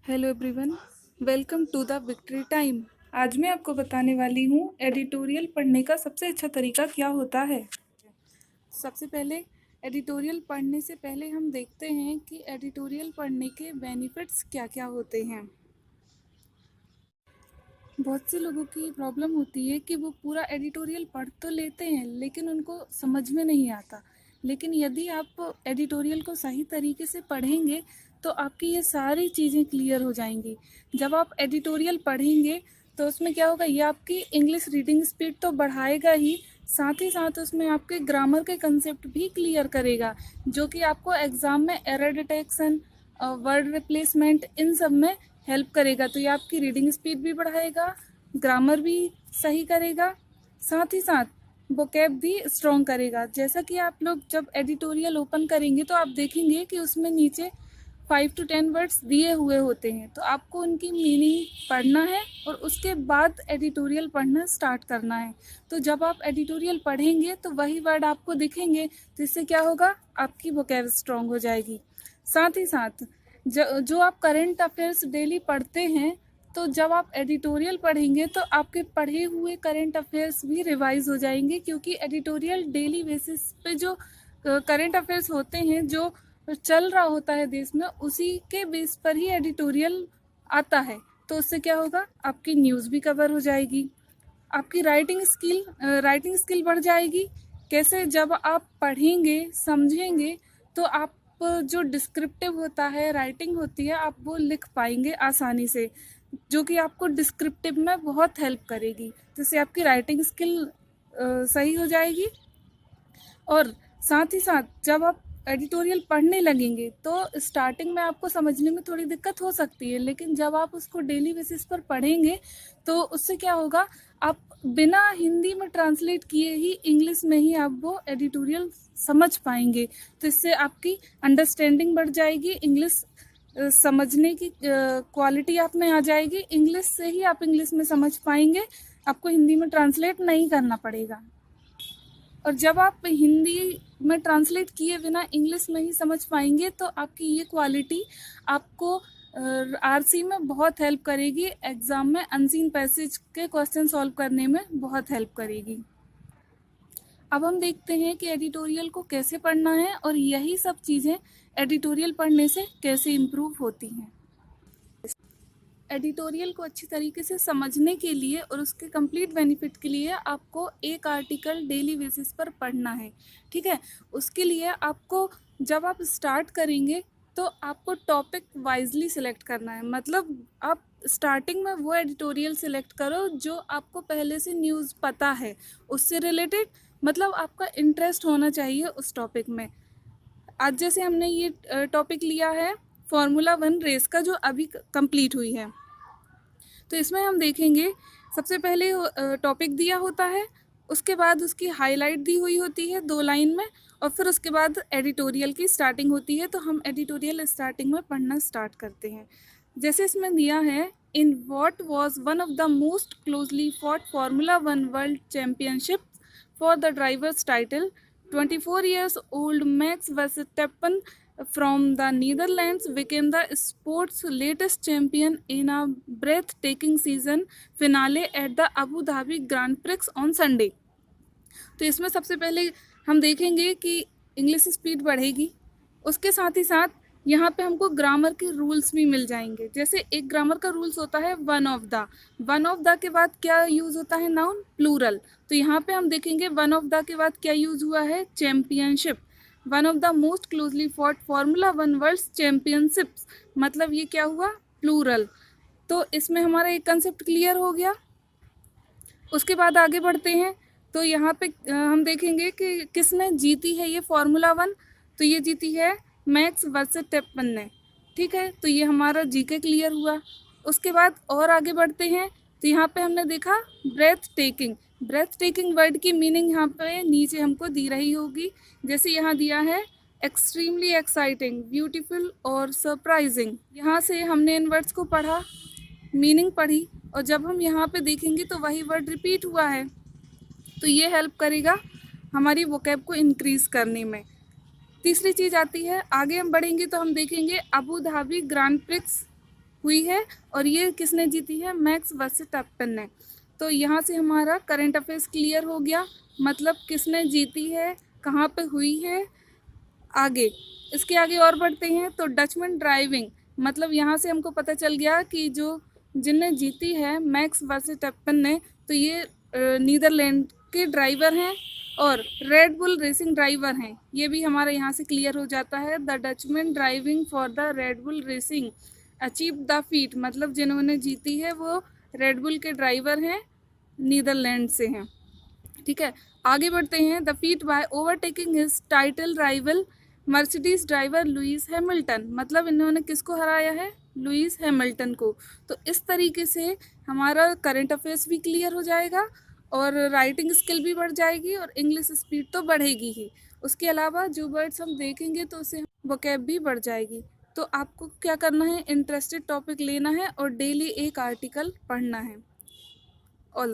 Hello everyone, welcome to the victory time. आज मैं आपको बताने वाली हूँ एडिटोरियल पढ़ने का सबसे अच्छा तरीका क्या होता है। सबसे पहले एडिटोरियल पढ़ने से पहले हम देखते हैं कि एडिटोरियल पढ़ने के बेनिफिट्स क्या क्या होते हैं। बहुत से लोगों की प्रॉब्लम होती है कि वो पूरा एडिटोरियल पढ़ तो लेते हैं लेकिन उनको समझ में नहीं आता। लेकिन यदि आप एडिटोरियल को सही तरीके से पढ़ेंगे तो आपकी ये सारी चीज़ें क्लियर हो जाएंगी। जब आप एडिटोरियल पढ़ेंगे तो उसमें क्या होगा, ये आपकी इंग्लिश रीडिंग स्पीड तो बढ़ाएगा ही साथ उसमें आपके ग्रामर के कंसेप्ट भी क्लियर करेगा, जो कि आपको एग्ज़ाम में एरर डिटेक्शन, वर्ड रिप्लेसमेंट, इन सब में हेल्प करेगा। तो ये आपकी रीडिंग स्पीड भी बढ़ाएगा, ग्रामर भी सही करेगा, साथ ही साथ वोकैब भी स्ट्रॉन्ग करेगा। जैसा कि आप लोग जब एडिटोरियल ओपन करेंगे तो आप देखेंगे कि उसमें नीचे 5 to 10 वर्ड्स दिए हुए होते हैं, तो आपको उनकी मीनिंग पढ़ना है और उसके बाद एडिटोरियल पढ़ना स्टार्ट करना है। तो जब आप एडिटोरियल पढ़ेंगे तो वही वर्ड आपको दिखेंगे, तो इससे क्या होगा, आपकी वोकैब स्ट्रॉन्ग हो जाएगी। साथ ही साथ जो आप करंट अफेयर्स डेली पढ़ते हैं, तो जब आप एडिटोरियल पढ़ेंगे तो आपके पढ़े हुए करंट अफेयर्स भी रिवाइज हो जाएंगे, क्योंकि एडिटोरियल डेली बेसिस पे जो करंट अफेयर्स होते हैं, जो चल रहा होता है देश में, उसी के बेस पर ही एडिटोरियल आता है। तो उससे क्या होगा, आपकी न्यूज़ भी कवर हो जाएगी, आपकी राइटिंग स्किल बढ़ जाएगी। कैसे, जब आप पढ़ेंगे समझेंगे तो आप जो डिस्क्रिप्टिव होता है, राइटिंग होती है, आप वो लिख पाएंगे आसानी से, जो कि आपको डिस्क्रिप्टिव में बहुत हेल्प करेगी। जिससे आपकी राइटिंग स्किल सही हो जाएगी। और साथ ही साथ जब आप एडिटोरियल पढ़ने लगेंगे तो स्टार्टिंग में आपको समझने में थोड़ी दिक्कत हो सकती है, लेकिन जब आप उसको डेली बेसिस पर पढ़ेंगे तो उससे क्या होगा, आप बिना हिंदी में ट्रांसलेट किए ही इंग्लिश में ही आप वो एडिटोरियल समझ पाएंगे। तो इससे आपकी अंडरस्टैंडिंग बढ़ जाएगी, इंग्लिश समझने की क्वालिटी आप में आ जाएगी। इंग्लिश से ही आप इंग्लिश में समझ पाएंगे, आपको हिंदी में ट्रांसलेट नहीं करना पड़ेगा। और जब आप हिंदी में ट्रांसलेट किए बिना इंग्लिश में ही समझ पाएंगे तो आपकी ये क्वालिटी आपको आरसी में बहुत हेल्प करेगी, एग्ज़ाम में अनसीन पैसेज के क्वेश्चन सॉल्व करने में बहुत हेल्प करेगी। अब हम देखते हैं कि एडिटोरियल को कैसे पढ़ना है और यही सब चीज़ें एडिटोरियल पढ़ने से कैसे इम्प्रूव होती हैं। एडिटोरियल को अच्छी तरीके से समझने के लिए और उसके कंप्लीट बेनिफिट के लिए आपको एक आर्टिकल डेली बेसिस पर पढ़ना है, ठीक है। उसके लिए आपको, जब आप स्टार्ट करेंगे तो आपको टॉपिक वाइजली सिलेक्ट करना है। मतलब आप स्टार्टिंग में वो एडिटोरियल सिलेक्ट करो जो आपको पहले से न्यूज़ पता है, उससे रिलेटेड, मतलब आपका इंटरेस्ट होना चाहिए उस टॉपिक में। आज जैसे हमने ये टॉपिक लिया है फार्मूला 1 रेस का, जो अभी कंप्लीट हुई है, तो इसमें हम देखेंगे सबसे पहले टॉपिक दिया होता है, उसके बाद उसकी हाईलाइट दी हुई होती है 2 लाइन में, और फिर उसके बाद एडिटोरियल की स्टार्टिंग होती है। तो हम एडिटोरियल स्टार्टिंग में पढ़ना स्टार्ट करते हैं। जैसे इसमें दिया है, in what was one of the most closely fought formula 1 world championship for the drivers title, 24 years old Max Verstappen from the Netherlands became the sport's latest champion in a breathtaking season finale at the Abu Dhabi Grand Prix on Sunday। तो इसमें सबसे पहले हम देखेंगे कि English speed बढ़ेगी, उसके साथ ही साथ यहाँ पे हमको ग्रामर के रूल्स भी मिल जाएंगे। जैसे एक ग्रामर का रूल्स होता है वन ऑफ द के बाद क्या यूज़ होता है, नाउन प्लूरल। तो यहाँ पे हम देखेंगे वन ऑफ द के बाद क्या यूज़ हुआ है, championship. One of the most closely fought formula 1 world championships, मतलब ये क्या हुआ, प्लूरल। तो इसमें हमारा एक कंसेप्ट क्लियर हो गया। उसके बाद आगे बढ़ते हैं तो यहाँ पे हम देखेंगे कि किसने जीती है ये फार्मूला 1। तो ये जीती है मैक्स वर्सेटैपन ने, ठीक है। तो ये हमारा जीके क्लियर हुआ। उसके बाद और आगे बढ़ते हैं तो यहाँ पे हमने देखा ब्रेथ टेकिंग वर्ड की मीनिंग यहाँ पे नीचे हमको दी रही होगी। जैसे यहाँ दिया है एक्सट्रीमली एक्साइटिंग, ब्यूटीफुल और सरप्राइजिंग। यहाँ से हमने इन वर्ड्स को पढ़ा, मीनिंग पढ़ी, और जब हम यहाँ पे देखेंगे तो वही वर्ड रिपीट हुआ है। तो ये हेल्प करेगा हमारी वोकैब को इंक्रीज़ करने में। तीसरी चीज़ आती है, आगे हम बढ़ेंगे तो हम देखेंगे अबू धाबी ग्रांड प्रिक्स हुई है और ये किसने जीती है, मैक्स वर्स्टैपेन ने। तो यहाँ से हमारा करंट अफेयर्स क्लियर हो गया, मतलब किसने जीती है, कहाँ पे हुई है। आगे इसके आगे और बढ़ते हैं तो डचमैन ड्राइविंग, मतलब यहाँ से हमको पता चल गया कि जो जिनने जीती है मैक्स वर्स्टैपेन ने, तो ये नीदरलैंड के ड्राइवर हैं और रेड बुल रेसिंग ड्राइवर हैं। ये भी हमारा यहाँ से क्लियर हो जाता है। The Dutchman driving for the red bull racing achieve the feet, मतलब जिन्होंने जीती है वो रेड बुल के ड्राइवर हैं, नीदरलैंड से हैं। ठीक है, आगे बढ़ते हैं। The feet by overtaking his title rival Mercedes driver Lewis Hamilton, मतलब इन्होंने किसको हराया है, लुइस हैमिल्टन को। तो इस तरीके से हमारा करंट अफेयर्स भी क्लियर हो जाएगा और राइटिंग स्किल भी बढ़ जाएगी और इंग्लिश स्पीड तो बढ़ेगी ही। उसके अलावा जो वर्ड्स हम देखेंगे तो उससे वोकैब भी बढ़ जाएगी। तो आपको क्या करना है, इंटरेस्टेड टॉपिक लेना है और डेली एक आर्टिकल पढ़ना है।